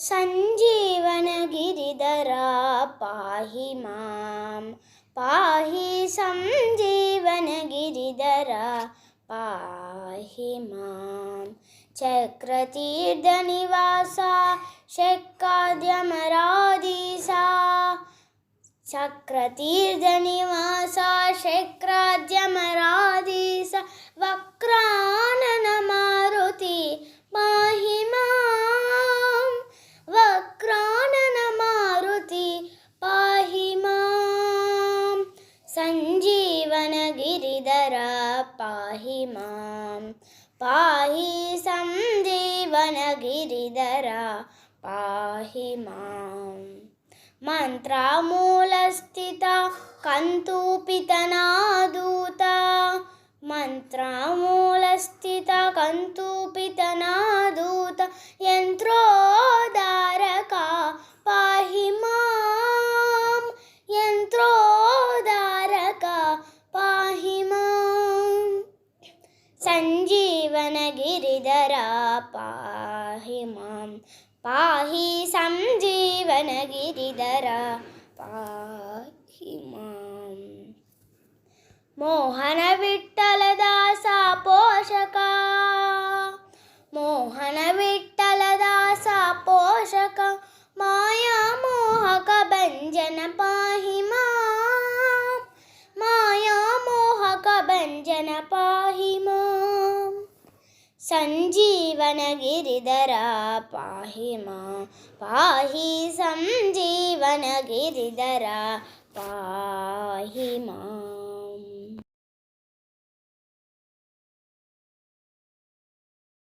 सञ्जीवनगिरिधरा पाहि मां पाहि सञ्जीवनगिरिधरा पाहि मां चक्रतीर्थनिवासा शक्राद्यमराधीसा चक्रतीर्थनिवासा शक्राद्यमराधीसा वक्रानन मारुति पाहि मां वक्रानन मारुति पाहि मां सञ्जीवनगिरिधरा पाहि मां पाहि सञ्जीवनगिरिधरा पाहि मां मन्त्रमूलस्थिता कन्तुपितनादूता मन्त्रमूलस्थिता कन्तुपितनादूता यन्त्रोद्धारका पाहि मां यन्त्रोद्धारका पाहि मां सञ्जीवनगिरिधरा पाहि मां पाहि सञ्जीवनगिरिधरा पाहि मां मोहन विठ्ठलदासा पोषका मोहन विठ्ठलदासा पोषका माया मोहक भञ्जन पाहि मां माया मोहक भञ्जन पाहि मां सञ्जीवनगिरिधरा पाहि मां पाहि सञ्जीवनगिरिधरा पाहि मां।